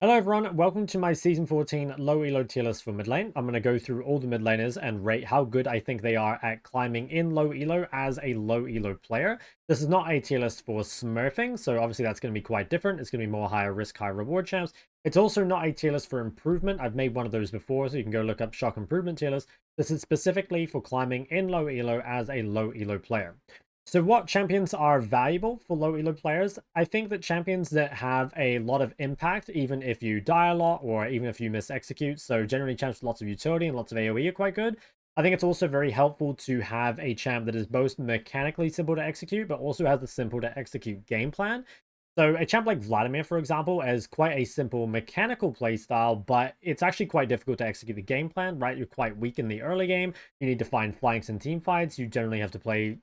Hello everyone, welcome to my Season 14 low elo tier list for mid lane. I'm going to go through all the mid laners and rate how good I think they are at climbing in low elo as a low elo player. This is not a tier list for smurfing, so obviously that's going to be quite different. It's going to be more higher risk, higher reward champs. It's also not a tier list for improvement. I've made one of those before, so you can go look up shock improvement tier list. This is specifically for climbing in low elo as a low elo player. So what champions are valuable for low elo players? I think that champions that have a lot of impact, even if you die a lot or even if you miss execute, so generally champs with lots of utility and lots of AoE are quite good. I think it's also very helpful to have a champ that is both mechanically simple to execute, but also has a simple to execute game plan. So a champ like Vladimir, for example, is quite a simple mechanical playstyle, but it's actually quite difficult to execute the game plan, right? You're quite weak in the early game. You need to find flanks and team fights. You generally have to play,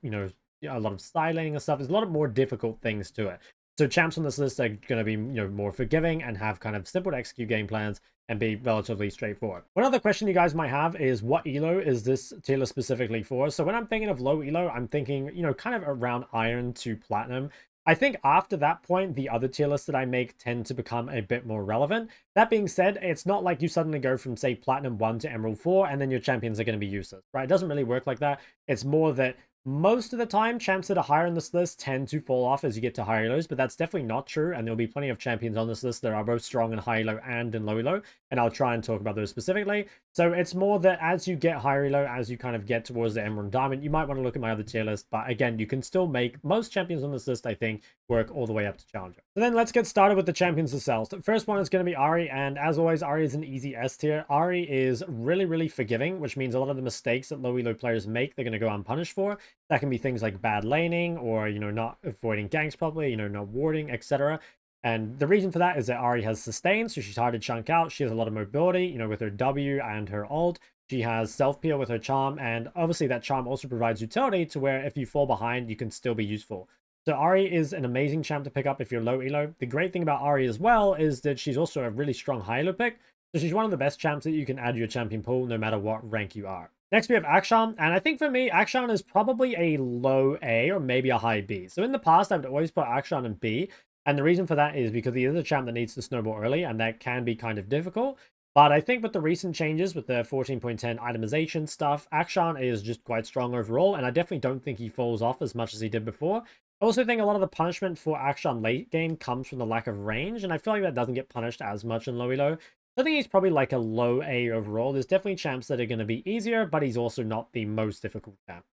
a lot of side laning and stuff. There's a lot of more difficult things to it. So champs on this list are going to be, more forgiving and have kind of simple to execute game plans and be relatively straightforward. One other question you guys might have is what elo is this tier list specifically for? So when I'm thinking of low elo, I'm thinking, kind of around iron to platinum. I think after that point, the other tier lists that I make tend to become a bit more relevant. That being said, it's not like you suddenly go from, say, Platinum 1 to Emerald 4, and then your champions are going to be useless, right? It doesn't really work like that. It's more that most of the time, champs that are higher on this list tend to fall off as you get to higher lows, but that's definitely not true, and there'll be plenty of champions on this list that are both strong in high elo and in low elo, and I'll try and talk about those specifically. So it's more that as you get higher elo, as you kind of get towards the Emerald and Diamond, you might want to look at my other tier list, but again, you can still make most champions on this list, I think, work all the way up to Challenger. So then let's get started with the champions themselves. The first one is going to be Ahri, and as always, Ahri is an easy S tier. Ahri is really, really forgiving, which means a lot of the mistakes that low elo players make, they're going to go unpunished for. That can be things like bad laning or, not avoiding ganks properly, not warding, etc. And the reason for that is that Ahri has sustain, so she's hard to chunk out. She has a lot of mobility, with her W and her ult. She has self-peel with her charm, and obviously that charm also provides utility to where if you fall behind, you can still be useful. So Ahri is an amazing champ to pick up if you're low elo. The great thing about Ahri as well is that she's also a really strong high elo pick. So she's one of the best champs that you can add to your champion pool no matter what rank you are. Next, we have Akshan, and I think for me, Akshan is probably a low A or maybe a high B. So in the past, I've always put Akshan in B, and the reason for that is because he is a champ that needs to snowball early, and that can be kind of difficult. But I think with the recent changes, with the 14.10 itemization stuff, Akshan is just quite strong overall, and I definitely don't think he falls off as much as he did before. I also think a lot of the punishment for Akshan late game comes from the lack of range, and I feel like that doesn't get punished as much in low elo. I think he's probably like a low A overall. There's definitely champs that are going to be easier, but he's also not the most difficult champ.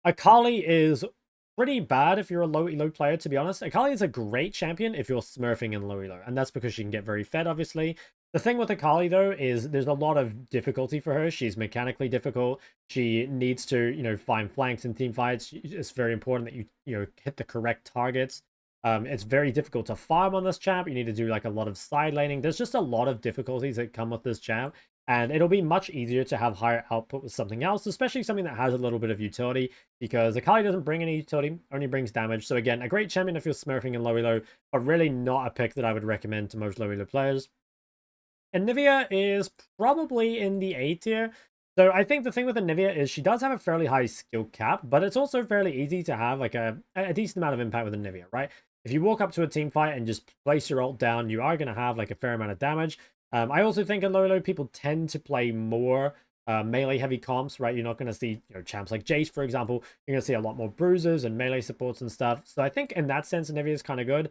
Akali is pretty bad if you're a low elo player, to be honest. Akali is a great champion if you're smurfing in low elo, and that's because she can get very fed, obviously. The thing with Akali, though, is there's a lot of difficulty for her. She's mechanically difficult. She needs to, find flanks in team fights. It's very important that you hit the correct targets. It's very difficult to farm on this champ. You need to do like a lot of side laning. There's just a lot of difficulties that come with this champ, and it'll be much easier to have higher output with something else, especially something that has a little bit of utility, because Akali doesn't bring any utility, only brings damage. So again, a great champion if you're smurfing in low elo, but really not a pick that I would recommend to most low elo players. Anivia is probably in the A tier. So I think the thing with Anivia is she does have a fairly high skill cap, but it's also fairly easy to have like a decent amount of impact with Anivia, right? If you walk up to a team fight and just place your ult down, you are going to have like a fair amount of damage. I also think in low elo, people tend to play more melee heavy comps, right? You're not going to see champs like Jayce, for example. You're going to see a lot more bruisers and melee supports and stuff. So I think in that sense, Anivia is kind of good.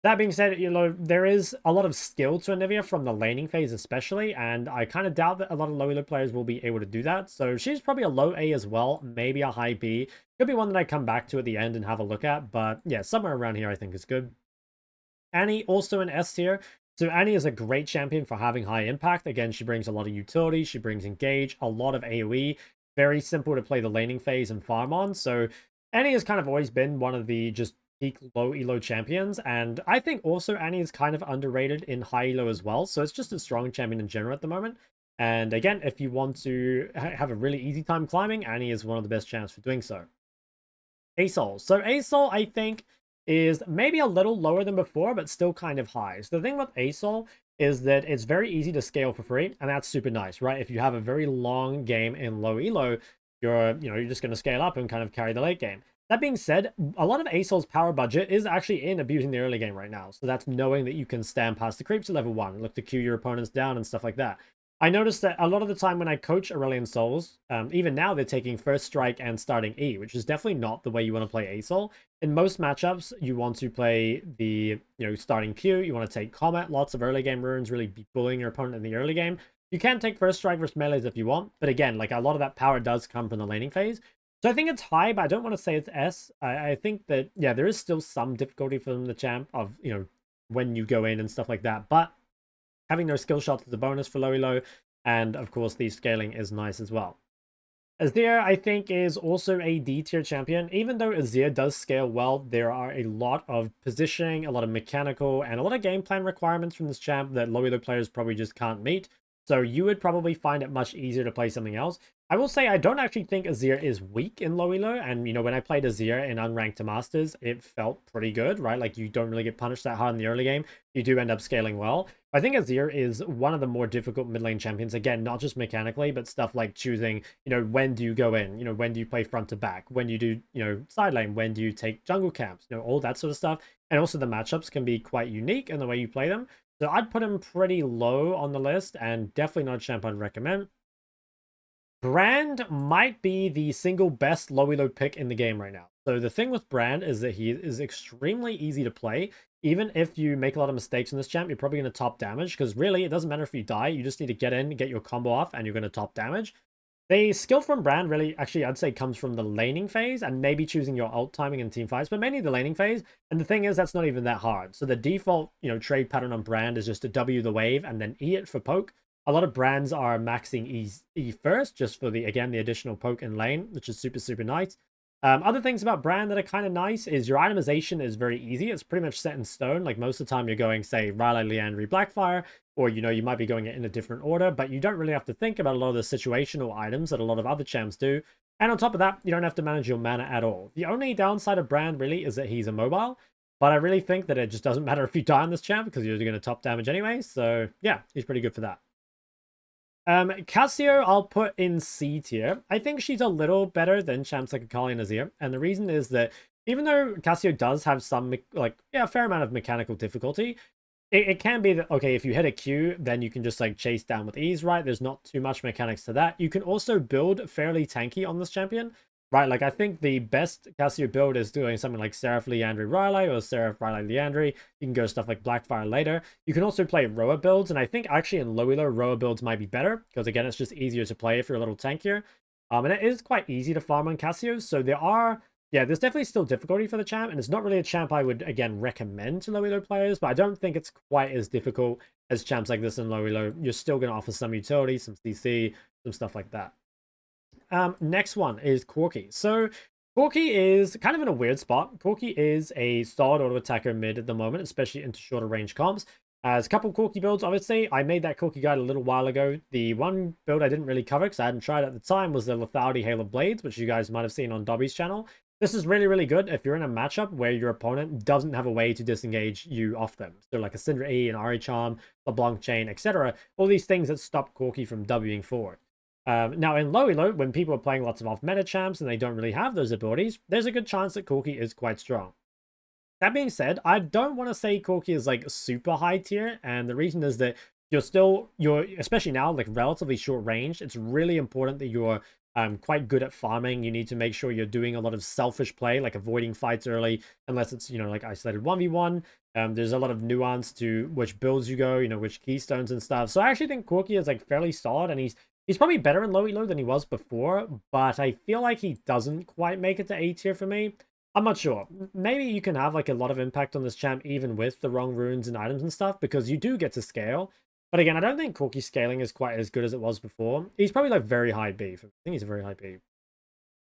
That being said, there is a lot of skill to Anivia from the laning phase especially, and I kind of doubt that a lot of low elo players will be able to do that. So she's probably a low A as well, maybe a high B. Could be one that I come back to at the end and have a look at, but yeah, somewhere around here I think is good. Annie, also an S tier. So Annie is a great champion for having high impact. Again, she brings a lot of utility, she brings engage, a lot of AoE. Very simple to play the laning phase and farm on. So Annie has kind of always been one of the just peak low elo champions, and I think also Annie is kind of underrated in high elo as well, so it's just a strong champion in general at the moment. And again, if you want to have a really easy time climbing, Annie is one of the best champs for doing so. Asol. So Asol, I think, is maybe a little lower than before, but still kind of high. So the thing with Asol is that it's very easy to scale for free, and that's super nice, right? If you have a very long game in low elo, you're just going to scale up and kind of carry the late game. That being said, a lot of ASOL's power budget is actually in abusing the early game right now. So that's knowing that you can stand past the creeps at level 1 and look to queue your opponents down and stuff like that. I noticed that a lot of the time when I coach Aurelion Sols, even now they're taking first strike and starting E, which is definitely not the way you want to play ASOL. In most matchups, you want to play the starting Q, you want to take Comet, lots of early game runes, really be bullying your opponent in the early game. You can take first strike versus melees if you want, but again, like a lot of that power does come from the laning phase. So I think it's high, but I don't want to say it's S. I think that, yeah, there is still some difficulty from the champ of, when you go in and stuff like that. But having those skill shots is a bonus for low elo. And of course, the scaling is nice as well. Azir, I think, is also a D tier champion. Even though Azir does scale well, there are a lot of positioning, a lot of mechanical, and a lot of game plan requirements from this champ that low elo players probably just can't meet. So you would probably find it much easier to play something else. I will say I don't actually think Azir is weak in low elo, and when I played Azir in unranked to masters, it felt pretty good, right? Like you don't really get punished that hard in the early game. You do end up scaling well. I think Azir is one of the more difficult mid lane champions, again, not just mechanically, but stuff like choosing, when do you go in, when do you play front to back, when you do, side lane, when do you take jungle camps, all that sort of stuff. And also the matchups can be quite unique in the way you play them. So I'd put him pretty low on the list, and definitely not a champ I'd recommend. Brand might be the single best low elo pick in the game right now. So the thing with Brand is that he is extremely easy to play. Even if you make a lot of mistakes in this champ, you're probably going to top damage, because really, it doesn't matter if you die. You just need to get in, get your combo off, and you're going to top damage. The skill from Brand really, actually, I'd say comes from the laning phase and maybe choosing your ult timing in team fights, but mainly the laning phase. And the thing is, that's not even that hard. So the default, trade pattern on Brand is just to W the wave and then E it for poke. A lot of brands are maxing E first, just for the additional poke in lane, which is super, super nice. Other things about Brand that are kind of nice is your itemization is very easy. It's pretty much set in stone. Like most of the time you're going, say, Rylai, Liandry, Blackfire, or, you might be going in a different order, but you don't really have to think about a lot of the situational items that a lot of other champs do. And on top of that, you don't have to manage your mana at all. The only downside of Brand really is that he's immobile, but I really think that it just doesn't matter if you die on this champ because you're going to top damage anyway. So yeah, he's pretty good for that. Cassio, I'll put in C tier. I think she's a little better than champs like Akali and Azir. And the reason is that even though Cassio does have some, a fair amount of mechanical difficulty, it can be that, okay, if you hit a Q, then you can just, chase down with ease, right? There's not too much mechanics to that. You can also build fairly tanky on this champion, right? Like, I think the best Cassio build is doing something like Seraph, Liandry, Rylai, or Seraph, Rylai, Liandry. You can go stuff like Blackfire later. You can also play Roa builds, and I think actually in low elo, Roa builds might be better, because again, it's just easier to play if you're a little tankier. And it is quite easy to farm on Cassio, so there's definitely still difficulty for the champ, and it's not really a champ I would, again, recommend to low elo players, but I don't think it's quite as difficult as champs like this in low elo. You're still going to offer some utility, some CC, some stuff like that. Next one is Corki. So Corki is kind of in a weird spot. Corki is a solid auto attacker mid at the moment, especially into shorter range comps. There's a couple Corki builds, obviously. I made that Corki guide a little while ago. The one build I didn't really cover because I hadn't tried at the time was the Lethality Hail of Blades, which you guys might have seen on Dobby's channel. This is really, really good if you're in a matchup where your opponent doesn't have a way to disengage you off them. So like a Syndra E, an Ahri Charm, LeBlanc Chain, etc. All these things that stop Corki from Wing forward. Now in low elo, when people are playing lots of off-meta champs and they don't really have those abilities, there's a good chance that Corki is quite strong. That being said, I don't want to say Corki is super high tier, and the reason is that you're especially now relatively short range. It's really important that you're quite good at farming. You need to make sure you're doing a lot of selfish play, like avoiding fights early, unless it's like isolated 1v1. There's a lot of nuance to which builds you go, which keystones and stuff. So I actually think Corki is fairly solid, and he's probably better in low elo than he was before, but I feel like he doesn't quite make it to A tier for me. I'm not sure. Maybe you can have a lot of impact on this champ even with the wrong runes and items and stuff, because you do get to scale. But again, I don't think Corki scaling is quite as good as it was before. He's probably very high B. I think he's a very high B.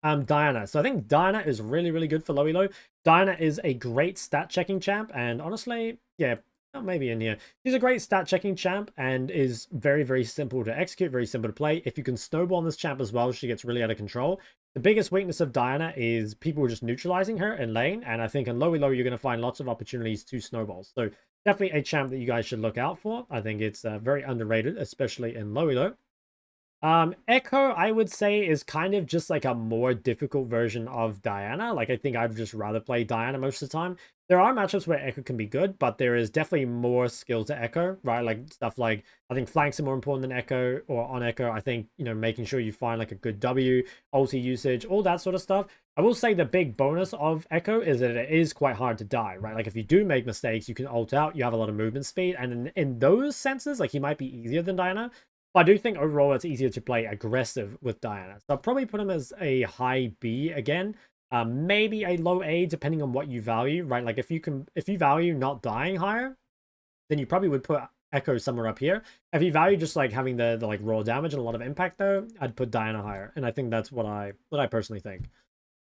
Diana. So I think Diana is really, really good for low elo. Diana is a great stat checking champ, and honestly, yeah, maybe in here. She's a great stat checking champ and is very, very simple to execute, very simple to play. If you can snowball on this champ as well, she gets really out of control. The biggest weakness of Diana is people just neutralizing her in lane, and I think in low elo you're going to find lots of opportunities to snowball. So definitely a champ that you guys should look out for. I think it's very underrated, especially in low elo. Ekko, I would say, is kind of just like a more difficult version of Diana. Like, I think I'd just rather play Diana most of the time. There are matchups where Ekko can be good, but there is definitely more skill to Ekko, right? Like, stuff like, I think flanks are more important than Ekko, or on Ekko, I think, making sure you find like a good W, ulti usage, all that sort of stuff. I will say the big bonus of Ekko is that it is quite hard to die, right? Like, if you do make mistakes, you can ult out, you have a lot of movement speed, and in those senses, like, he might be easier than Diana. But I do think overall it's easier to play aggressive with Diana. So I'll probably put him as a high B again. Maybe a low A depending on what you value, right? Like if you value not dying higher, then you probably would put Ekko somewhere up here. If you value just like having the like raw damage and a lot of impact though, I'd put Diana higher. And I think that's what I personally think.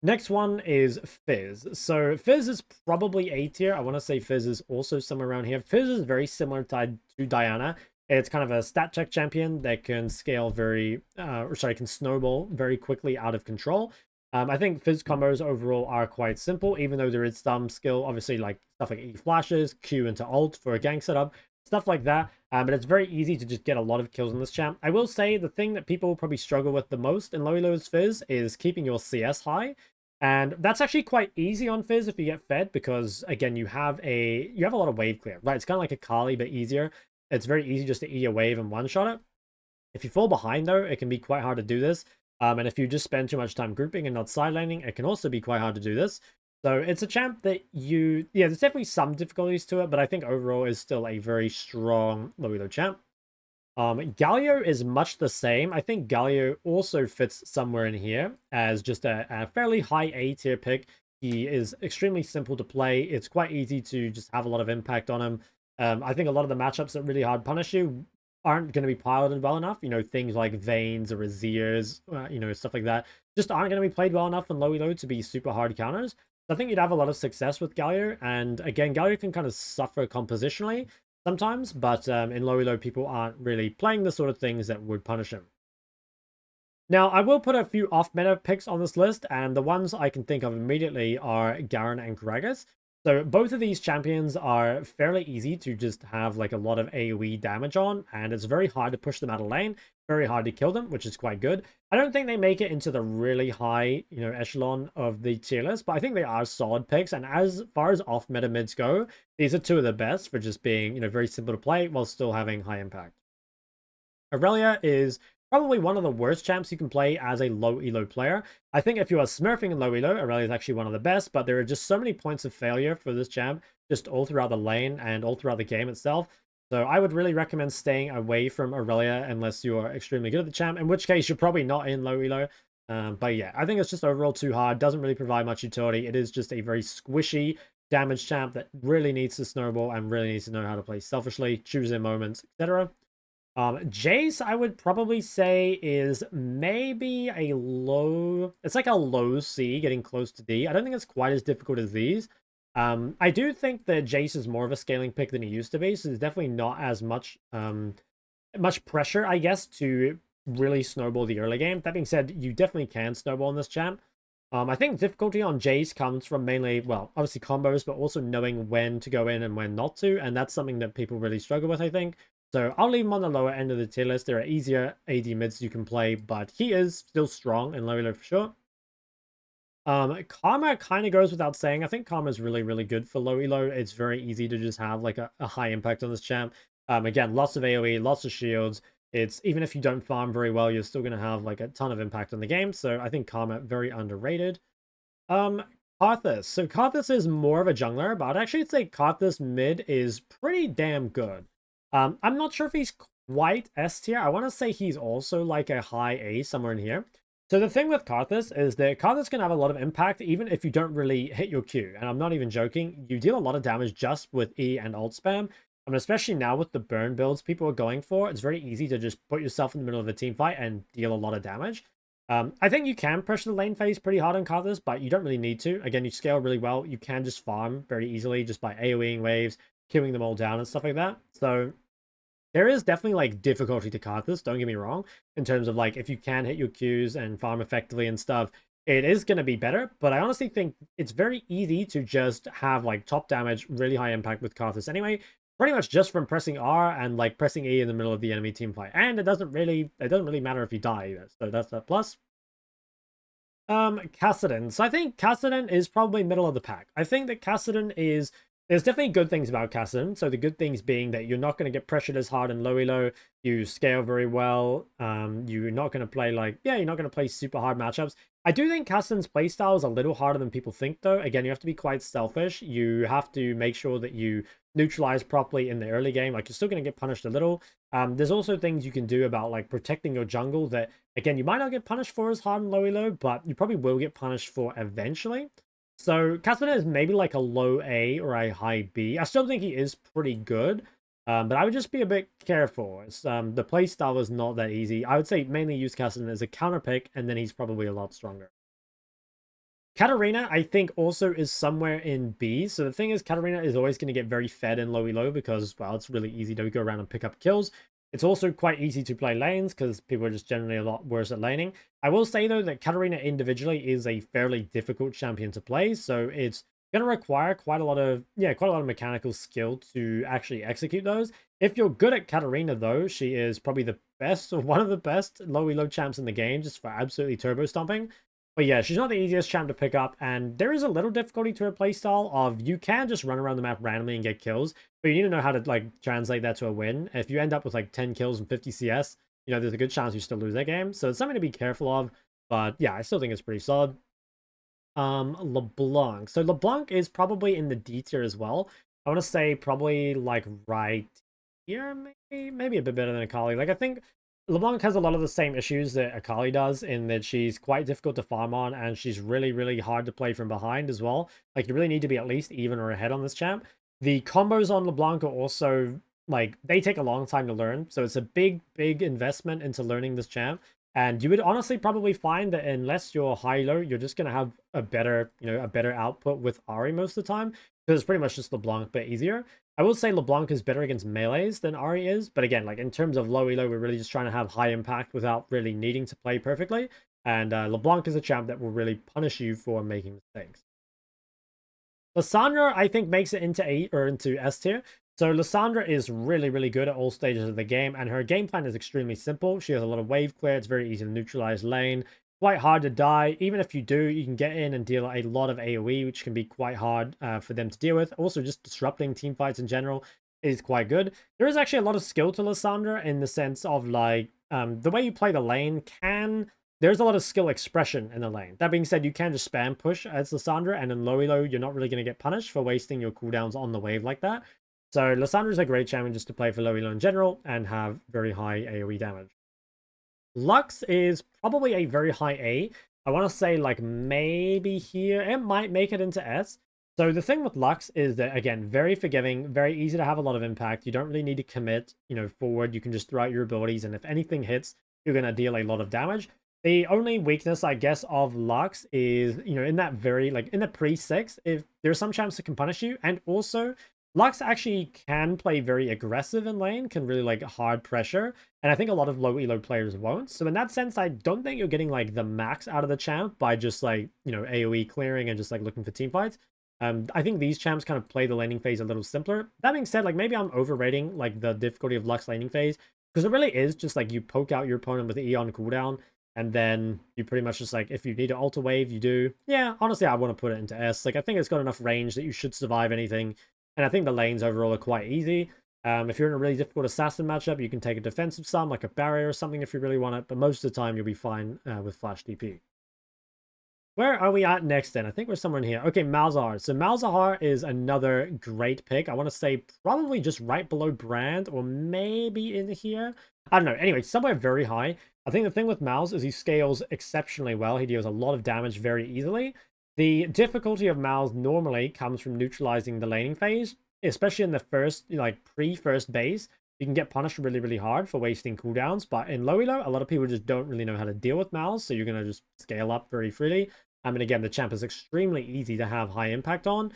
Next one is Fizz. So Fizz is probably A tier. I want to say Fizz is also somewhere around here. Fizz is very similar to Diana. It's kind of a stat check champion that can scale can snowball very quickly out of control. I think Fizz combos overall are quite simple, even though there is some skill, obviously like stuff like E flashes, Q into ult for a gank setup, stuff like that. But it's very easy to just get a lot of kills in this champ. I will say the thing that people probably struggle with the most in low elo's Fizz is keeping your CS high. And that's actually quite easy on Fizz if you get fed, because again, you have a lot of wave clear, right? It's kind of like Akali, but easier. It's very easy just to E a wave and one-shot it. If you fall behind, though, it can be quite hard to do this. And if you just spend too much time grouping and not side laning, it can also be quite hard to do this. So it's a champ that there's definitely some difficulties to it, but I think overall is still a very strong low elo champ. Galio is much the same. I think Galio also fits somewhere in here as just a fairly high A tier pick. He is extremely simple to play. It's quite easy to just have a lot of impact on him. I think a lot of the matchups that really hard punish you aren't going to be piloted well enough. Things like Vaynes or Azirs, stuff like that, just aren't going to be played well enough in low elo to be super hard counters. So I think you'd have a lot of success with Galio. And again, Galio can kind of suffer compositionally sometimes, but in low elo, people aren't really playing the sort of things that would punish him. Now, I will put a few off-meta picks on this list, and the ones I can think of immediately are Garen and Gragas. So both of these champions are fairly easy to just have like a lot of AoE damage on, and it's very hard to push them out of lane, very hard to kill them, which is quite good. I don't think they make it into the really high, echelon of the tier list, but I think they are solid picks. And as far as off-meta mids go, these are two of the best for just being, very simple to play while still having high impact. Irelia is probably one of the worst champs you can play as a low elo player. I think if you are smurfing in low elo, Irelia is actually one of the best, but there are just so many points of failure for this champ, just all throughout the lane and all throughout the game itself. So I would really recommend staying away from Irelia unless you are extremely good at the champ, in which case you're probably not in low elo. But yeah, I think it's just overall too hard, doesn't really provide much utility. It is just a very squishy damage champ that really needs to snowball and really needs to know how to play selfishly, choose their moments, etc. Jayce, I would probably say, is maybe a low... It's like a low C, getting close to D. I don't think it's quite as difficult as these. I do think that Jayce is more of a scaling pick than he used to be, so there's definitely not as much pressure, I guess, to really snowball the early game. That being said, you definitely can snowball in this champ. I think difficulty on Jayce comes from mainly, well, obviously combos, but also knowing when to go in and when not to, and that's something that people really struggle with, I think. So I'll leave him on the lower end of the tier list. There are easier AD mids you can play, but he is still strong in low elo for sure. Karma kind of goes without saying. I think Karma is really, really good for low elo. It's very easy to just have like a high impact on this champ. Again, lots of AoE, lots of shields. It's even if you don't farm very well, you're still going to have like a ton of impact on the game. So I think Karma very underrated. Karthus. So Karthus is more of a jungler, but I'd actually say Karthus mid is pretty damn good. I'm not sure if he's quite S tier. I want to say he's also like a high A somewhere in here. So the thing with Karthus is that Karthus can have a lot of impact even if you don't really hit your Q. And I'm not even joking. You deal a lot of damage just with E and ult spam. Especially now with the burn builds people are going for, it's very easy to just put yourself in the middle of a team fight and deal a lot of damage. I think you can push the lane phase pretty hard on Karthus, but you don't really need to. Again, you scale really well. You can just farm very easily just by AoEing waves, queuing them all down and stuff like that. So there is definitely like difficulty to Karthus, don't get me wrong, in terms of like if you can hit your Qs and farm effectively and stuff, it is going to be better. But I honestly think it's very easy to just have like top damage, really high impact with Karthus anyway. pretty much just from pressing R and like pressing E in the middle of the enemy team fight. And it doesn't really matter if you die either. So that's a plus. Kassadin. So I think Kassadin is probably middle of the pack. I think that Kassadin is, there's definitely good things about Kassadin. So the good things being that you're not going to get pressured as hard in low elo. You scale very well. You're not going to play like, yeah, you're not going to play super hard matchups. I do think Kassadin's playstyle is a little harder than people think though. Again, you have to be quite selfish. You have to make sure that you neutralize properly in the early game. Like, you're still going to get punished a little. There's also things you can do about like protecting your jungle that, again, you might not get punished for as hard in low elo, but you probably will get punished for eventually. So Cassiopeia is maybe like a low A or a high B. I still think he is pretty good, but I would just be a bit careful. It's, the playstyle is not that easy. I would say mainly use Cassiopeia as a counter pick, and then he's probably a lot stronger. Katarina, I think, also is somewhere in B. So the thing is, Katarina is always going to get very fed in low elo because, well, it's really easy to go around and pick up kills. It's also quite easy to play lanes because people are just generally a lot worse at laning. I will say, though, that Katarina individually is a fairly difficult champion to play. So it's going to require quite a lot of mechanical skill to actually execute those. If you're good at Katarina, though, she is probably the best or one of the best low elo champs in the game just for absolutely turbo stomping. But yeah, she's not the easiest champ to pick up, and there is a little difficulty to her playstyle of you can just run around the map randomly and get kills, but you need to know how to like translate that to a win. If you end up with like 10 kills and 50 CS, you know, there's a good chance you still lose that game. So it's something to be careful of, but yeah, I still think it's pretty solid. LeBlanc. So LeBlanc is probably in the D tier as well. I want to say probably like right here, maybe a bit better than Akali. Like, I think LeBlanc has a lot of the same issues that Akali does in that she's quite difficult to farm on, and she's really, really hard to play from behind as well. Like, you really need to be at least even or ahead on this champ. The combos on LeBlanc are also, like, they take a long time to learn. So it's a big, big investment into learning this champ. And you would honestly probably find that unless you're high-low, you're just going to have a better, a better output with Ahri most of the time. Because it's pretty much just LeBlanc, but easier. I will say LeBlanc is better against melees than Ahri is, but again, like in terms of low elo, we're really just trying to have high impact without really needing to play perfectly. And LeBlanc is a champ that will really punish you for making mistakes. Lissandra, I think, makes it into A or into S tier. So Lissandra is really, really good at all stages of the game, and her game plan is extremely simple. She has a lot of wave clear. It's very easy to neutralize lane. Quite hard to die. Even if you do, you can get in and deal a lot of AoE, which can be quite hard for them to deal with. Also, just disrupting team fights in general is quite good. There is actually a lot of skill to Lissandra in the sense of like the way you play the lane there's a lot of skill expression in the lane. That being said, you can just spam push as Lissandra, and in low elo, you're not really going to get punished for wasting your cooldowns on the wave like that. So Lissandra is a great champion just to play for low elo in general and have very high AoE damage. Lux is probably a very high A. I want to say like maybe here. It might make it into S. So the thing with Lux is that, again, very forgiving, very easy to have a lot of impact. You don't really need to commit, forward. You can just throw out your abilities, and if anything hits, you're going to deal a lot of damage. The only weakness, I guess, of Lux is, in that very, like, in the pre-6, if there's some champs that can punish you, and also Lux actually can play very aggressive in lane, can really like hard pressure, and I think a lot of low elo players won't. So in that sense, I don't think you're getting like the max out of the champ by just like, AoE clearing and just like looking for team fights. I think these champs kind of play the laning phase a little simpler. That being said, like maybe I'm overrating like the difficulty of Lux laning phase, because it really is just like you poke out your opponent with the E on cooldown, and then you pretty much just like, if you need to alter wave, you do. Yeah, honestly, I want to put it into S. Like, I think it's got enough range that you should survive anything. And I think the lanes overall are quite easy. If you're in a really difficult assassin matchup, you can take a defensive sum, like a barrier or something if you really want it. But most of the time, you'll be fine with flash DP. Where are we at next then? I think we're somewhere in here. Okay, Malzahar. So Malzahar is another great pick. I want to say probably just right below Brand, or maybe in here. I don't know. Anyway, somewhere very high. I think the thing with Malz is he scales exceptionally well. He deals a lot of damage very easily. The difficulty of Malz normally comes from neutralizing the laning phase, especially in the first, like pre-first base. You can get punished really, really hard for wasting cooldowns, but in low elo, a lot of people just don't really know how to deal with Malz, so you're going to just scale up very freely. And again, the champ is extremely easy to have high impact on.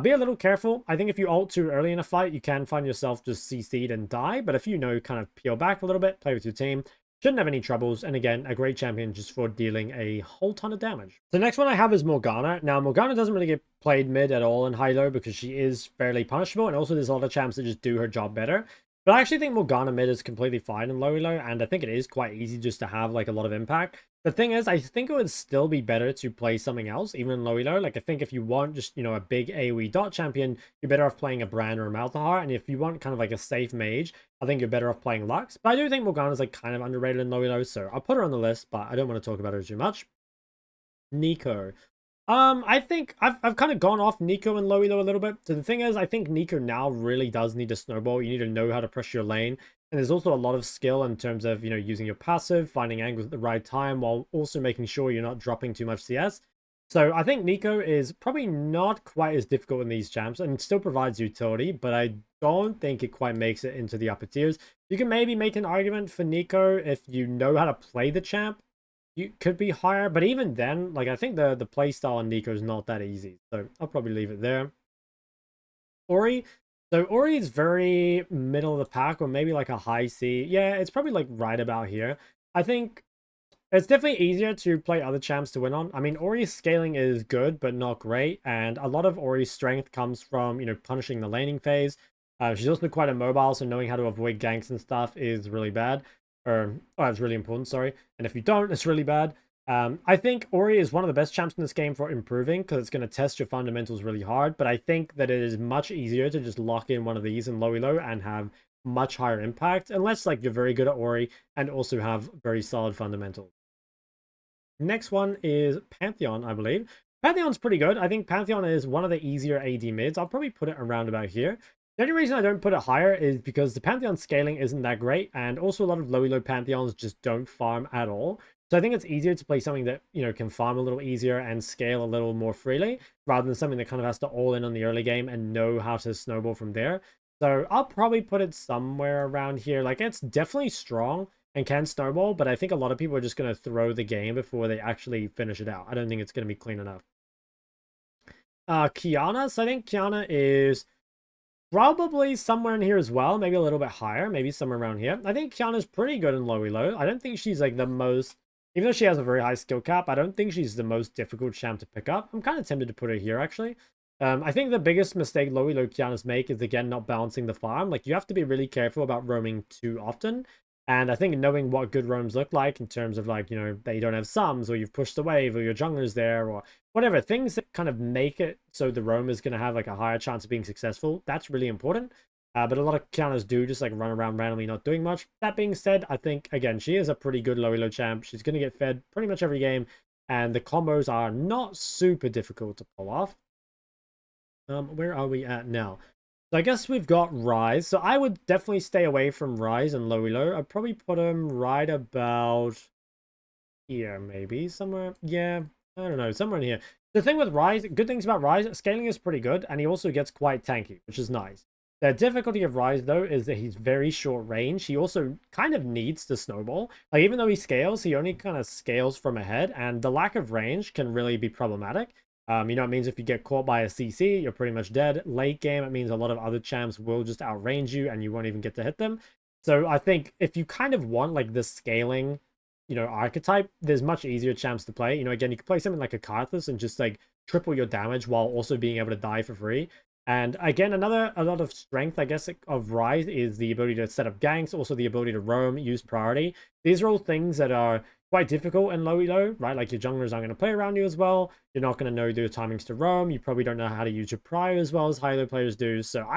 Be a little careful. I think if you ult too early in a fight, you can find yourself just CC'd and die, but if you kind of peel back a little bit, play with your team, shouldn't have any troubles, and again, a great champion just for dealing a whole ton of damage. The next one I have is Morgana. Now, Morgana doesn't really get played mid at all in high-low because she is fairly punishable, and also there's a lot of champs that just do her job better. But I actually think Morgana mid is completely fine in low elo, and I think it is quite easy just to have like a lot of impact. The thing is, I think it would still be better to play something else, even in low elo. Like, I think if you want just, a big AoE dot champion, you're better off playing a Brand or a Malzahar. And if you want kind of like a safe mage, I think you're better off playing Lux. But I do think Morgana's like kind of underrated in low elo, so I'll put her on the list, but I don't want to talk about her too much. Neeko. I think I've kind of gone off Neeko and low elo a little bit. So the thing is, I think Neeko now really does need to snowball. You need to know how to pressure your lane. And there's also a lot of skill in terms of, using your passive, finding angles at the right time, while also making sure you're not dropping too much CS. So I think Neeko is probably not quite as difficult in these champs and still provides utility, but I don't think it quite makes it into the upper tiers. You can maybe make an argument for Neeko if you know how to play the champ. You could be higher, but even then, like, I think the playstyle on Neeko is not that easy. So I'll probably leave it there. Ori. So Ori is very middle of the pack, or maybe like a high C. Yeah, it's probably like right about here. I think it's definitely easier to play other champs to win on. I mean, Ori's scaling is good, but not great. And a lot of Ori's strength comes from, punishing the laning phase. She's also quite immobile, so knowing how to avoid ganks and stuff is really bad. It's really important, sorry. And if you don't, it's really bad. I think Ori is one of the best champs in this game for improving, because it's going to test your fundamentals really hard. But I think that it is much easier to just lock in one of these in low elo and have much higher impact, unless like you're very good at Ori and also have very solid fundamentals. Next one is Pantheon, I believe. Pantheon's pretty good. I think Pantheon is one of the easier AD mids. I'll probably put it around about here. The only reason I don't put it higher is because the Pantheon scaling isn't that great, and also a lot of low elo Pantheons just don't farm at all. So I think it's easier to play something that, can farm a little easier and scale a little more freely, rather than something that kind of has to all in on the early game and know how to snowball from there. So I'll probably put it somewhere around here. Like, it's definitely strong and can snowball, but I think a lot of people are just going to throw the game before they actually finish it out. I don't think it's going to be clean enough. Qiyana. So I think Qiyana is probably somewhere in here as well, maybe a little bit higher, maybe somewhere around here. I think Qiyana's pretty good in low elo. I don't think she's like the most, even though she has a very high skill cap, I don't think she's the most difficult champ to pick up. I'm kind of tempted to put her here, actually. I think the biggest mistake low elo Qiyana's make is, again, not balancing the farm. Like, you have to be really careful about roaming too often. And I think knowing what good roams look like in terms of, like, that you don't have sums, or you've pushed the wave, or your jungler's there, or whatever, things that kind of make it so the roam is going to have like a higher chance of being successful, that's really important. But a lot of Qiyana's do just like run around randomly not doing much. That being said, I think, again, she is a pretty good low elo champ. She's going to get fed pretty much every game, and the combos are not super difficult to pull off. Where are we at now? So I guess we've got Ryze. So I would definitely stay away from Ryze and low elo. I'd probably put him right about here, maybe somewhere. Yeah, I don't know, somewhere in here. The thing with Ryze, good things about Ryze, scaling is pretty good, and he also gets quite tanky, which is nice. The difficulty of Ryze, though, is that he's very short range. He also kind of needs to snowball. Like, even though he scales, he only kind of scales from ahead, and the lack of range can really be problematic. It means if you get caught by a CC, you're pretty much dead. Late game, it means a lot of other champs will just outrange you, and you won't even get to hit them. So I think if you kind of want, like, the scaling, archetype, there's much easier champs to play. Again, you can play something like a Karthus and just, like, triple your damage while also being able to die for free. And again, a lot of strength, I guess, of Ryze is the ability to set up ganks, also the ability to roam, use priority. These are all things that are quite difficult in low elo, right? Like, your junglers aren't going to play around you as well. You're not going to know the timings to roam. You probably don't know how to use your prior as well as high elo players do. So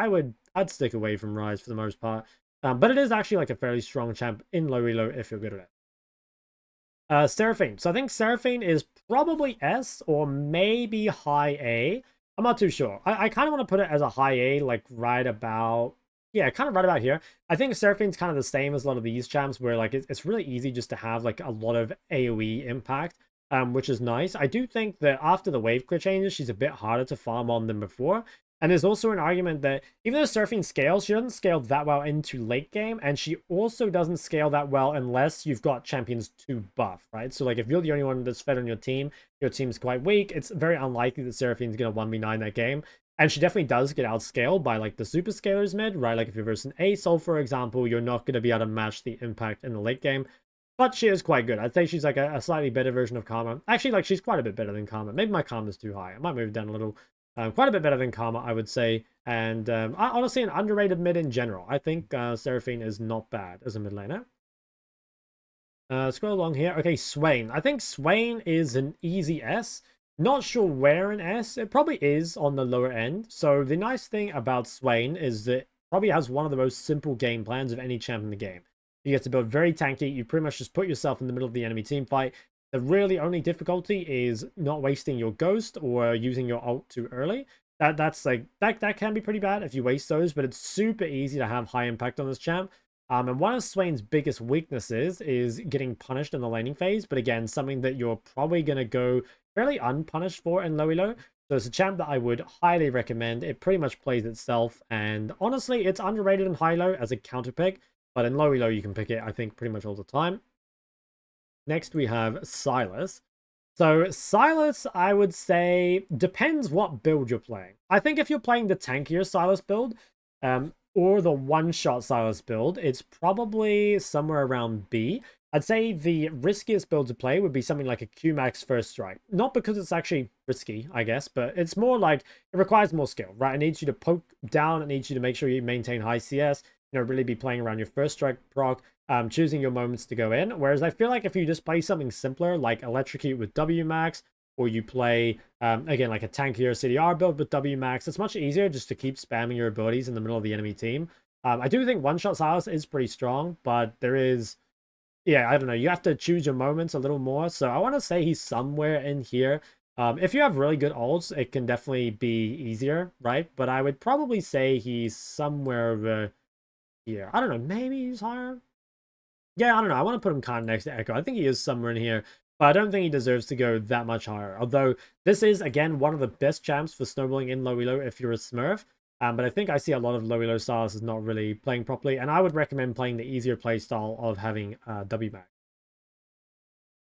I'd stick away from Ryze for the most part. But it is actually like a fairly strong champ in low elo if you're good at it. Seraphine. So I think Seraphine is probably S or maybe high A. I'm not too sure. I kind of want to put it as a high A, like right about, yeah, kind of right about here. I think Seraphine's kind of the same as a lot of these champs, where like it's really easy just to have like a lot of AoE impact, which is nice. I do think that after the wave clear changes, she's a bit harder to farm on than before. And there's also an argument that even though Seraphine scales, she doesn't scale that well into late game, and she also doesn't scale that well unless you've got champions to buff, right? So like if you're the only one that's fed on your team's quite weak, it's very unlikely that Seraphine's going to 1v9 that game. And she definitely does get outscaled by like the super scalers mid, right? Like if you're versus an A Sol, for example, you're not going to be able to match the impact in the late game. But she is quite good. I'd say she's like a slightly better version of Karma. Actually, like she's quite a bit better than Karma. Maybe my Karma's too high. I might move down a little. Quite a bit better than Karma, I would say. And honestly, an underrated mid in general. I think Seraphine is not bad as a mid laner. Scroll along here. Okay, Swain. I think Swain is an easy S. Not sure where in S. It probably is on the lower end. So the nice thing about Swain is that it probably has one of the most simple game plans of any champ in the game. You get to build very tanky. You pretty much just put yourself in the middle of the enemy team fight. The really only difficulty is not wasting your ghost or using your ult too early. That can be pretty bad if you waste those, but it's super easy to have high impact on this champ. And one of Swain's biggest weaknesses is getting punished in the laning phase, but again, something that you're probably going to go fairly unpunished for in low elo. So it's a champ that I would highly recommend. It pretty much plays itself, and honestly, it's underrated in high low as a counter pick, but in low elo you can pick it, I think, pretty much all the time. Next we have Sylas. So Sylas, I would say, depends what build you're playing. I think if you're playing the tankier Sylas build, or the one-shot Sylas build, it's probably somewhere around B. I'd say the riskiest build to play would be something like a Q-Max First Strike. Not because it's actually risky, I guess, but it's more like it requires more skill, right? It needs you to poke down, it needs you to make sure you maintain high CS, really be playing around your First Strike proc, choosing your moments to go in. Whereas I feel like if you just play something simpler, like Electrocute with W-Max, or you play, again, like a tankier CDR build with W-Max, it's much easier just to keep spamming your abilities in the middle of the enemy team. I do think one-shot Sylas is pretty strong, but there is, yeah, I don't know, you have to choose your moments a little more. So I want to say he's somewhere in here. If you have really good ults, it can definitely be easier, right? But I would probably say he's somewhere over here. I don't know, maybe he's higher? Yeah, I don't know. I want to put him kind of next to Ekko. I think he is somewhere in here. But I don't think he deserves to go that much higher. Although this is, again, one of the best champs for snowballing in low elo if you're a Smurf. But I think I see a lot of low elo styles is not really playing properly. And I would recommend playing the easier play style of having W-Max.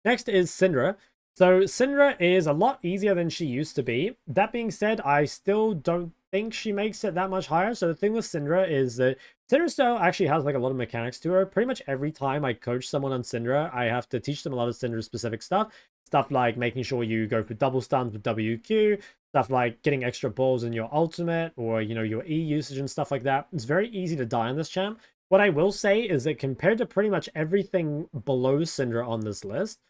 Next is Syndra. So Syndra is a lot easier than she used to be. That being said, I still don't think she makes it that much higher. So the thing with Syndra is that Syndra still actually has like a lot of mechanics to her. Pretty much every time I coach someone on Syndra, I have to teach them a lot of Syndra specific stuff. Stuff like making sure you go for double stuns with WQ, stuff like getting extra balls in your ultimate, or your E usage and stuff like that. It's very easy to die on this champ. What I will say is that compared to pretty much everything below Syndra on this list,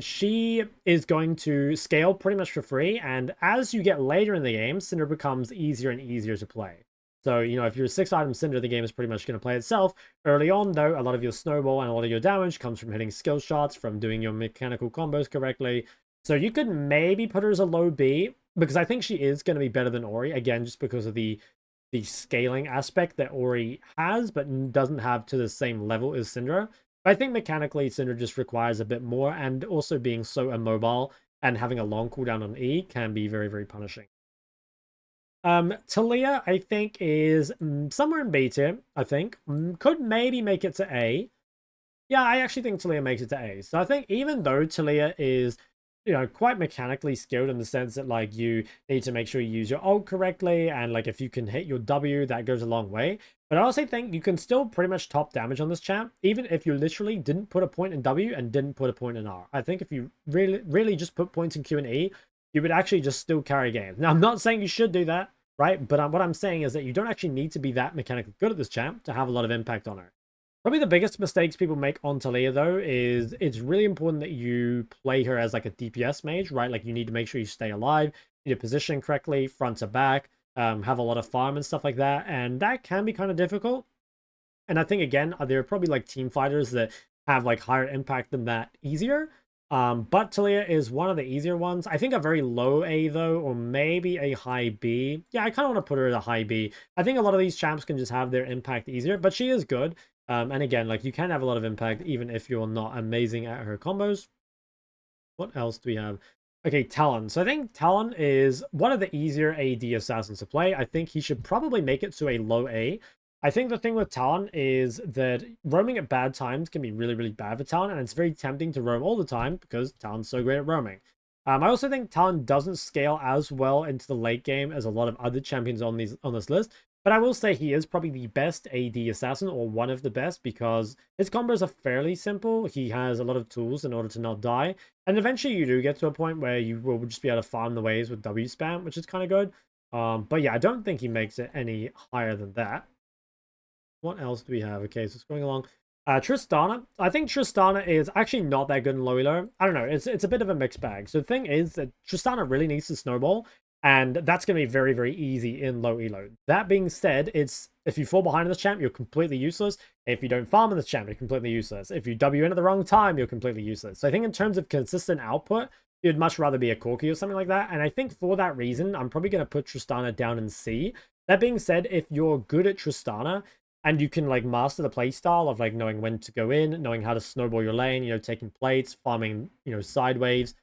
she is going to scale pretty much for free, and as you get later in the game, Syndra becomes easier and easier to play. So, if you're a 6-item Syndra, the game is pretty much going to play itself. Early on, though, a lot of your snowball and a lot of your damage comes from hitting skill shots, from doing your mechanical combos correctly. So you could maybe put her as a low B, because I think she is going to be better than Ori, again, just because of the scaling aspect that Ori has, but doesn't have to the same level as Syndra. But I think mechanically, Syndra just requires a bit more, and also being so immobile and having a long cooldown on E can be very, very punishing. Taliyah, I think, is somewhere in B tier, I think. Could maybe make it to A. Yeah, I actually think Taliyah makes it to A. So I think even though Taliyah is, quite mechanically skilled in the sense that, like, you need to make sure you use your ult correctly, and, like, if you can hit your W, that goes a long way. But I also think you can still pretty much top damage on this champ, even if you literally didn't put a point in W and didn't put a point in R. I think if you really just put points in Q and E, you would actually just still carry games. Now, I'm not saying you should do that, right? But what I'm saying is that you don't actually need to be that mechanically good at this champ to have a lot of impact on her. Probably the biggest mistakes people make on Taliyah, though, is it's really important that you play her as like a DPS mage, right? Like, you need to make sure you stay alive, you need to position correctly, front to back, have a lot of farm and stuff like that, and that can be kind of difficult. And I think, again, there are probably like team fighters that have like higher impact than that easier. But Taliyah is one of the easier ones. I think a very low A, though, or maybe a high B. Yeah, I kind of want to put her at a high B. I think a lot of these champs can just have their impact easier, but she is good. And again, like, you can have a lot of impact even if you're not amazing at her combos. What else do we have? Okay, Talon. So I think Talon is one of the easier AD assassins to play. I think he should probably make it to a low A. I think the thing with Talon is that roaming at bad times can be really, really bad for Talon, and it's very tempting to roam all the time because Talon's so great at roaming. I also think Talon doesn't scale as well into the late game as a lot of other champions on this list, But I will say he is probably the best AD assassin, or one of the best, because his combos are fairly simple. He has a lot of tools in order to not die. And eventually you do get to a point where you will just be able to farm the waves with W spam, which is kind of good. But yeah, I don't think he makes it any higher than that. What else do we have? Okay, so it's going along. Tristana. I think Tristana is actually not that good in low elo. I don't know. It's a bit of a mixed bag. So the thing is that Tristana really needs to snowball, and that's going to be very, very easy in low elo. That being said, it's if you fall behind in this champ, you're completely useless. If you don't farm in this champ, you're completely useless. If you W in at the wrong time, you're completely useless. So I think in terms of consistent output, you'd much rather be a Corki or something like that. And I think for that reason, I'm probably going to put Tristana down in C. That being said, if you're good at Tristana, and you can like master the playstyle of like knowing when to go in, knowing how to snowball your lane, you know, taking plates, farming, you know, side waves,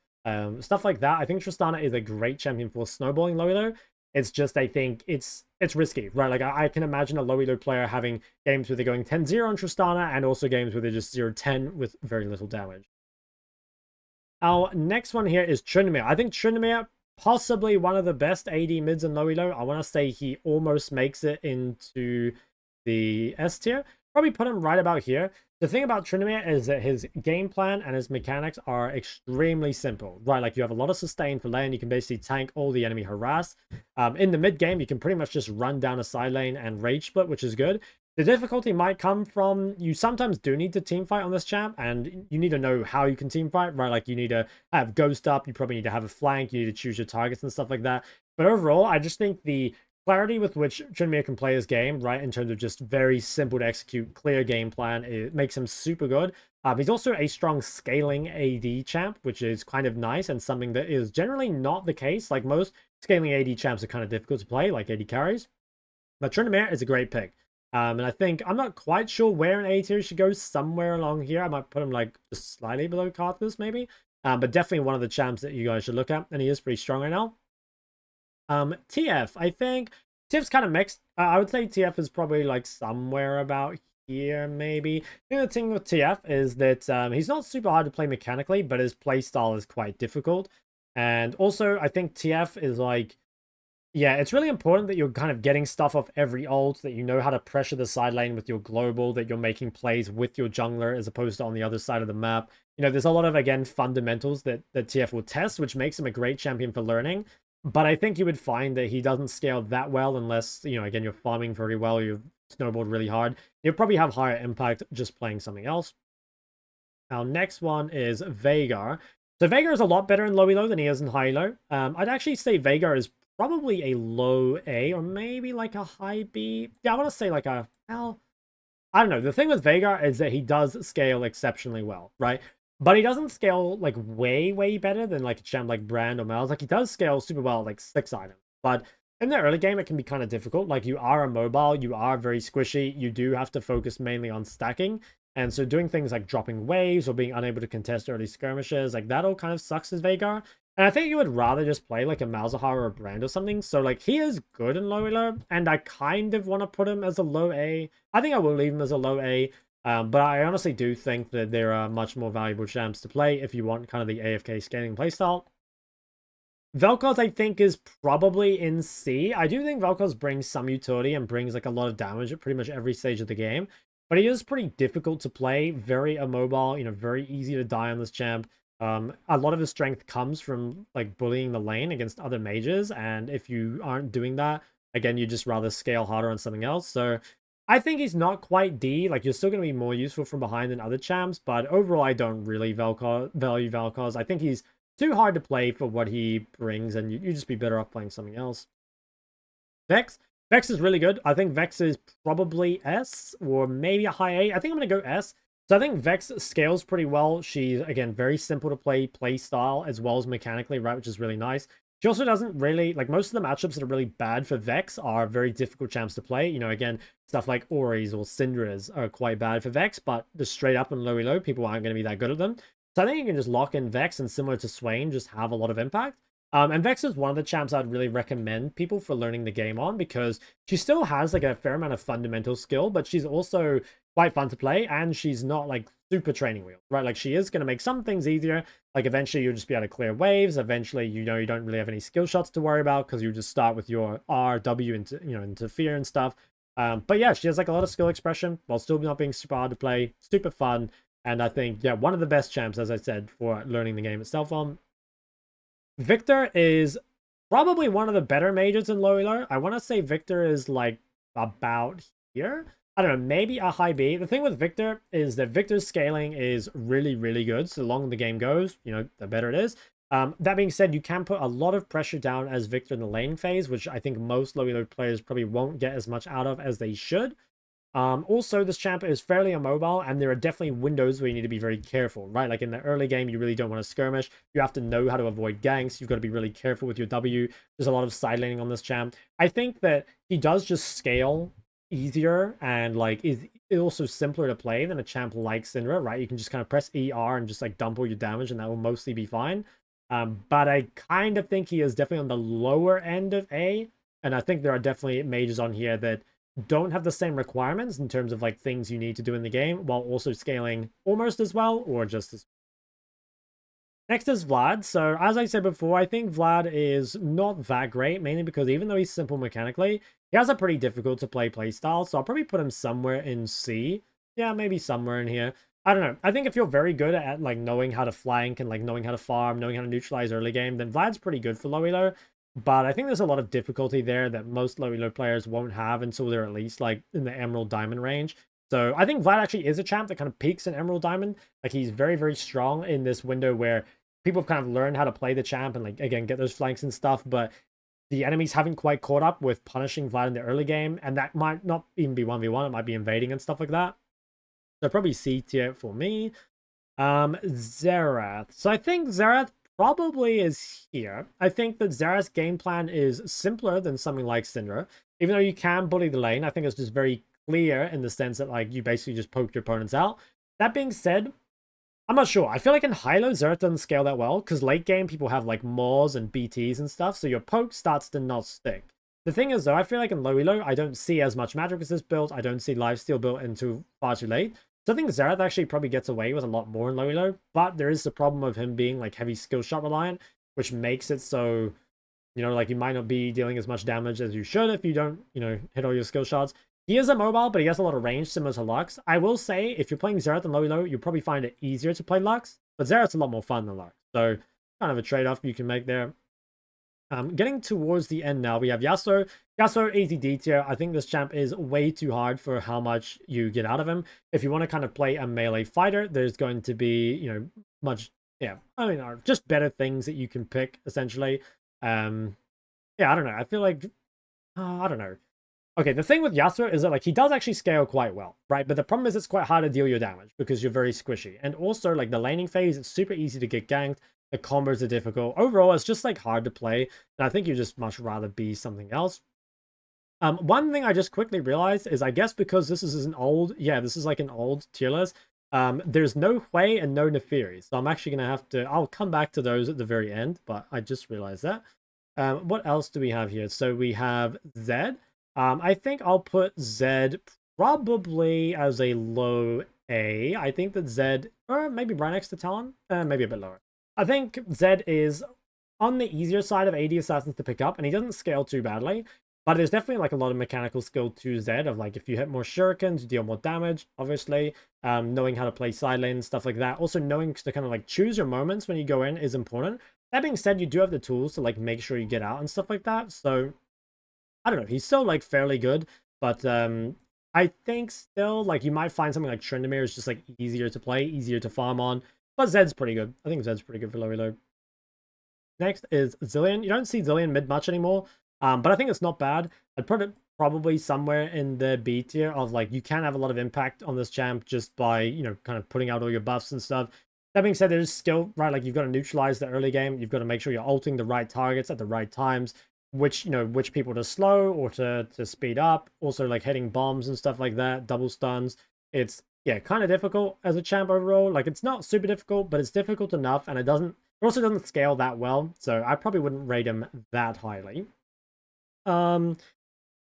stuff like that. I think Tristana is a great champion for snowballing low elo. It's just, I think it's risky, right? Like I can imagine a low elo player having games where they're going 10-0 on Tristana, and also games where they're just 0-10 with very little damage. Our next one here is Tryndamere. I think Tryndamere, possibly one of the best AD mids in low elo. I want to say he almost makes it into the S tier. Probably put him right about here. The thing about Tryndamere is that his game plan and his mechanics are extremely simple, right? Like you have a lot of sustain for lane. You can basically tank all the enemy harass. In the mid game, you can pretty much just run down a side lane and rage split, which is good. The difficulty might come from you sometimes do need to team fight on this champ, and you need to know how you can team fight, right? Like you need to have ghost up, you probably need to have a flank, you need to choose your targets and stuff like that. But overall, I just think the clarity with which Tryndamere can play his game, right, in terms of just very simple to execute, clear game plan, it makes him super good. He's also a strong scaling AD champ, which is kind of nice and something that is generally not the case. Like most scaling AD champs are kind of difficult to play, like AD carries. But Tryndamere is a great pick. And I think, I'm not quite sure where an A tier should go, somewhere along here. I might put him like just slightly below Karthus maybe. But definitely one of the champs that you guys should look at. And he is pretty strong right now. TF, I think TF's kind of mixed. I would say TF is probably like somewhere about here, maybe. I think the thing with TF is that he's not super hard to play mechanically, but his playstyle is quite difficult. And also, I think TF is like, yeah, it's really important that you're kind of getting stuff off every ult, that you know how to pressure the side lane with your global, that you're making plays with your jungler as opposed to on the other side of the map. You know, there's a lot of, again, fundamentals that TF will test, which makes him a great champion for learning. But I think you would find that he doesn't scale that well unless, you know, again, you're farming very well, you've snowballed really hard. You'll probably have higher impact just playing something else. Our next one is Veigar. So Veigar is a lot better in low elo than he is in high elo. I'd actually say Veigar is probably a low A or maybe like a high B. Yeah, I want to say like a, well, I don't know. The thing with Veigar is that he does scale exceptionally well, right? But he doesn't scale like way, way better than like a champ like Brand or Malz. Like he does scale super well, like 6 items. But in the early game, it can be kind of difficult. Like you are immobile, you are very squishy. You do have to focus mainly on stacking. And so doing things like dropping waves or being unable to contest early skirmishes, like that all kind of sucks as Veigar. And I think you would rather just play like a Malzahar or a Brand or something. So like he is good in low elo, and I kind of want to put him as a low A. I think I will leave him as a low A. But I honestly do think that there are much more valuable champs to play if you want kind of the AFK scaling playstyle. Vel'Koz, I think, is probably in C. I do think Vel'Koz brings some utility and brings like a lot of damage at pretty much every stage of the game. But he is pretty difficult to play, very immobile, you know, very easy to die on this champ. A lot of his strength comes from like bullying the lane against other mages. And if you aren't doing that, again, you just rather scale harder on something else. So I think he's not quite D. Like, you're still going to be more useful from behind than other champs, but overall, I don't really value Vel'Koz. I think he's too hard to play for what he brings, and you just be better off playing something else. Vex. Vex is really good. I think Vex is probably S, or maybe a high A. I think I'm going to go S. So I think Vex scales pretty well. She's, again, very simple to play style, as well as mechanically, right, which is really nice. She also doesn't really, like, most of the matchups that are really bad for Vex are very difficult champs to play. You know, again, stuff like Auris or Syndras are quite bad for Vex, but the straight up and low elo, people aren't going to be that good at them. So I think you can just lock in Vex and, similar to Swain, just have a lot of impact. And Vex is one of the champs I'd really recommend people for learning the game on, because she still has like a fair amount of fundamental skill, but she's also quite fun to play, and she's not like super training wheel, right? Like she is going to make some things easier. Like eventually you'll just be able to clear waves. Eventually, you know, you don't really have any skill shots to worry about because you just start with your R, W into, you know, into fear and stuff. But yeah, she has like a lot of skill expression while still not being super hard to play, super fun. And I think, yeah, one of the best champs, as I said, for learning the game itself on. Victor is probably one of the better mages in low elo. I want to say Victor is like about here. I don't know, maybe a high B. The thing with Victor is that Victor's scaling is really, really good. So the longer the game goes, you know, the better it is. That being said, you can put a lot of pressure down as Victor in the lane phase, which I think most low elo players probably won't get as much out of as they should. Also, this champ is fairly immobile, and there are definitely windows where you need to be very careful, right? Like in the early game, you really don't want to skirmish. You have to know how to avoid ganks. You've got to be really careful with your W. There's a lot of side laning on this champ. I think that he does just scale easier and like is also simpler to play than a champ like Syndra, right? You can just kind of press ER and just like dump all your damage, and that will mostly be fine. But I kind of think he is definitely on the lower end of A, and I think there are definitely mages on here that don't have the same requirements in terms of like things you need to do in the game while also scaling almost as well or just as. Next is Vlad. So as I said before, I think Vlad is not that great, mainly because even though he's simple mechanically, he has a pretty difficult to play playstyle. So I'll probably put him somewhere in C. Yeah, maybe somewhere in here. I don't know. I think if you're very good at like knowing how to flank and like knowing how to farm, knowing how to neutralize early game, then Vlad's pretty good for low elo. But I think there's a lot of difficulty there that most low elo players won't have until they're at least like in the Emerald Diamond range. So I think Vlad actually is a champ that kind of peaks in Emerald Diamond. Like he's very, very strong in this window where people have kind of learned how to play the champ and like, again, get those flanks and stuff. But the enemies haven't quite caught up with punishing Vlad in the early game. And that might not even be 1v1. It might be invading and stuff like that. So probably C tier for me. Xerath. So I think Xerath probably is here. I think that Xerath's game plan is simpler than something like Syndra. Even though you can bully the lane, I think it's just very clear in the sense that like you basically just poke your opponents out. That being said, I'm not sure. I feel like in high-low, Xerath doesn't scale that well because late game people have like Maws and BTs and stuff, so your poke starts to not stick. The thing is though, I feel like in low elo, I don't see as much magic resist built. I don't see lifesteal built into far too late. So I think Xerath actually probably gets away with a lot more in low elo, but there is the problem of him being like heavy skill shot reliant, which makes it so, you know, like you might not be dealing as much damage as you should if you don't, you know, hit all your skill shots. He is immobile, but he has a lot of range similar to Lux. I will say, if you're playing Xerath in low elo, you'll probably find it easier to play Lux, but Xerath's a lot more fun than Lux. So kind of a trade-off you can make there. Getting towards the end now, we have Yasuo. Yasuo, easy D tier. I think this champ is way too hard for how much you get out of him. If you want to kind of play a melee fighter, there's going to be, you know, much, yeah, I mean, just better things that you can pick, essentially. Yeah, I don't know. I feel like, I don't know. Okay, the thing with Yasuo is that like he does actually scale quite well, right? But the problem is it's quite hard to deal your damage because you're very squishy. And also like the laning phase, it's super easy to get ganked. The combos are difficult. Overall, it's just like hard to play. And I think you just much rather be something else. One thing I just quickly realized is I guess because this is an old, yeah, this is like an old tier list. There's no Hui and no Neferi. So I'm actually going to have to, I'll come back to those at the very end, but I just realized that. What else do we have here? So we have Zed. I think I'll put Zed probably as a low A. I think that Zed, or maybe right next to Talon, maybe a bit lower. I think Zed is on the easier side of AD Assassins to pick up, and he doesn't scale too badly. But there's definitely like a lot of mechanical skill to Zed of like if you hit more shurikens, you deal more damage, obviously. Knowing how to play side lane and stuff like that. Also knowing to kind of like choose your moments when you go in is important. That being said, you do have the tools to like make sure you get out and stuff like that. So I don't know, he's still like fairly good, but I think still like you might find something like Tryndamere is just like easier to play, easier to farm on. But Zed's pretty good. I think Zed's pretty good for low elo. Next is Zilean. You don't see Zilean mid much anymore, but I think it's not bad. I'd put it probably somewhere in the B tier of like you can have a lot of impact on this champ just by, you know, kind of putting out all your buffs and stuff. That being said, there's skill, right? Like you've got to neutralize the early game. You've got to make sure you're ulting the right targets at the right times, which, you know, which people to slow or to speed up. Also like hitting bombs and stuff like that, double stuns. It's, yeah, kind of difficult as a champ overall. Like it's not super difficult, but it's difficult enough, and it also doesn't scale that well. So I probably wouldn't rate him that highly.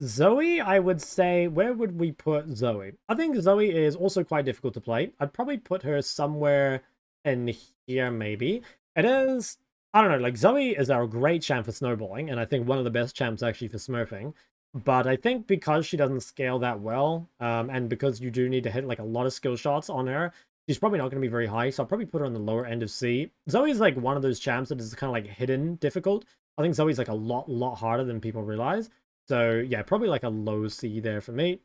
Zoe, I would say, where would we put Zoe? I think Zoe is also quite difficult to play. I'd probably put her somewhere in here, maybe. It is, I don't know, like Zoe is our great champ for snowballing, and I think one of the best champs actually for smurfing. But I think because she doesn't scale that well, and because you do need to hit like a lot of skill shots on her, she's probably not going to be very high, so I'll probably put her on the lower end of C. Zoe's like one of those champs that is kind of like hidden difficult. I think Zoe's like a lot harder than people realize. So yeah, probably like a low C there for me.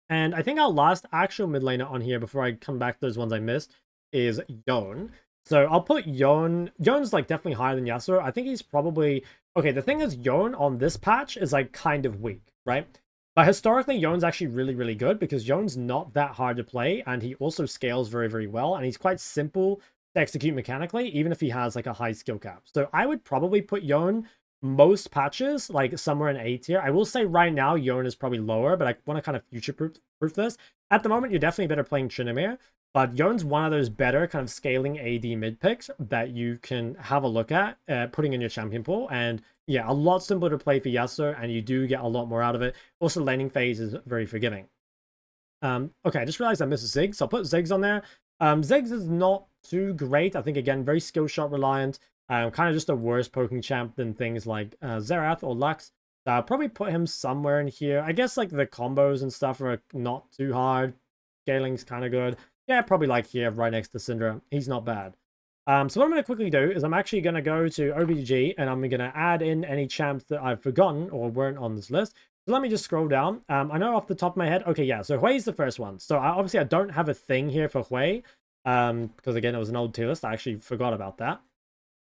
And I think our last actual mid laner on here before I come back to those ones I missed is Yone. So I'll put Yone. Yone's like definitely higher than Yasuo. I think he's probably... Okay, the thing is Yone on this patch is like kind of weak, right? But historically, Yone's actually really good because Yone's not that hard to play and he also scales very well and he's quite simple to execute mechanically, even if he has like a high skill cap. So I would probably put Yone most patches like somewhere in A tier. I will say right now Yone is probably lower, but I want to kind of future-proof this. At the moment, you're definitely better playing Tryndamere, but Yone's one of those better kind of scaling AD mid picks that you can have a look at putting in your champion pool. And yeah, a lot simpler to play for Yasuo, and you do get a lot more out of it. Also, laning phase is very forgiving. Okay, I just realized I missed Ziggs, so I'll put Ziggs on there. Ziggs is not too great. I think, again, very skill shot reliant. Kind of just a worse poking champ than things like Xerath or Lux. So I'll probably put him somewhere in here. I guess like the combos and stuff are not too hard. Scaling's kind of good. Yeah, probably like here, right next to Syndra. He's not bad. So what I'm going to quickly do is I'm actually going to go to OBG and I'm going to add in any champs that I've forgotten or weren't on this list. So let me just scroll down. I know off the top of my head. Okay, yeah, so Hui's the first one. So obviously I don't have a thing here for Hui. Because again, it was an old tier list. I actually forgot about that.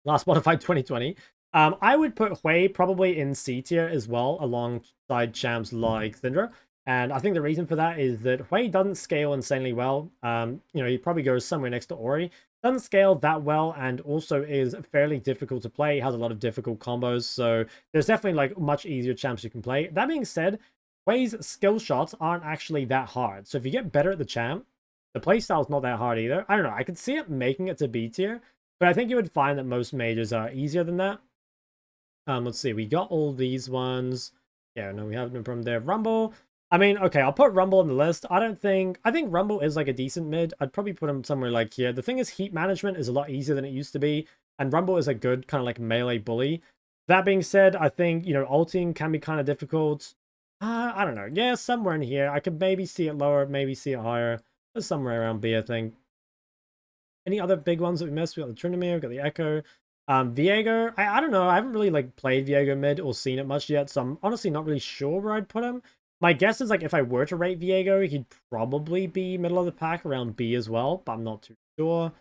Last modified 2020. I would put Hui probably in C tier as well, alongside champs like Syndra. And I think the reason for that is that Hui doesn't scale insanely well. You know, he probably goes somewhere next to Ori. Doesn't scale that well and also is fairly difficult to play. Has a lot of difficult combos. So there's definitely like much easier champs you can play. That being said, Hui's skill shots aren't actually that hard. So if you get better at the champ, the playstyle's not that hard either. I don't know. I could see it making it to B tier. But I think you would find that most mages are easier than that. Let's see. We got all these ones. Yeah, no, we have no problem there. Rumble. I mean, okay, I'll put Rumble on the list. I think Rumble is like a decent mid. I'd probably put him somewhere like here. The thing is, heat management is a lot easier than it used to be. And Rumble is a good kind of like melee bully. That being said, I think, you know, ulting can be kind of difficult. I don't know. Yeah, somewhere in here. I could maybe see it lower, maybe see it higher. There's somewhere around B, I think. Any other big ones that we missed? We got the Tryndamere, we got the Ekko. Viego, I don't know. I haven't really like played Viego mid or seen it much yet, so I'm honestly not really sure where I'd put him. My guess is like if I were to rate Viego, he'd probably be middle of the pack around B as well, but I'm not too sure.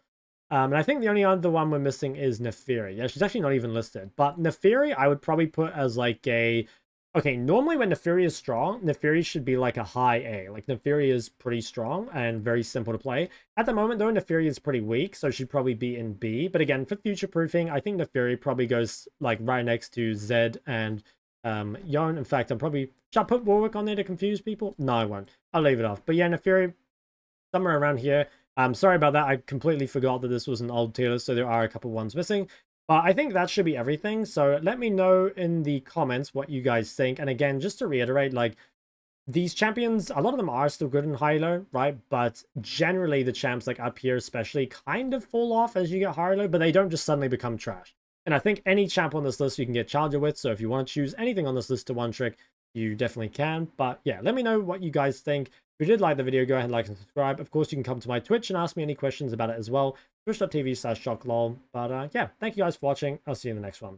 And I think the only other one we're missing is Neferi. Yeah, she's actually not even listed. But Neferi, I would probably put as like a... Okay, normally when Neferi is strong, Neferi should be like a high A. Like, Neferi is pretty strong and very simple to play. At the moment, though, Neferi is pretty weak, so she'd probably be in B. But again, for future-proofing, I think Neferi probably goes, like, right next to Zed and Yone. In fact, should I put Warwick on there to confuse people? No, I won't. I'll leave it off. But yeah, Neferi, somewhere around here. Sorry about that. I completely forgot that this was an old tier list, so there are a couple ones missing. But I think that should be everything. So let me know in the comments what you guys think. And again, just to reiterate, like, these champions, a lot of them are still good in high-low, right? But generally, the champs, like up here especially, kind of fall off as you get higher-low, but they don't just suddenly become trash. And I think any champ on this list you can get Challenger with. So if you want to choose anything on this list to one trick, you definitely can. But yeah, let me know what you guys think. If you did like the video, go ahead and like and subscribe. Of course, you can come to my Twitch and ask me any questions about it as well. Twitch.tv/ShockLol. But yeah, thank you guys for watching. I'll see you in the next one.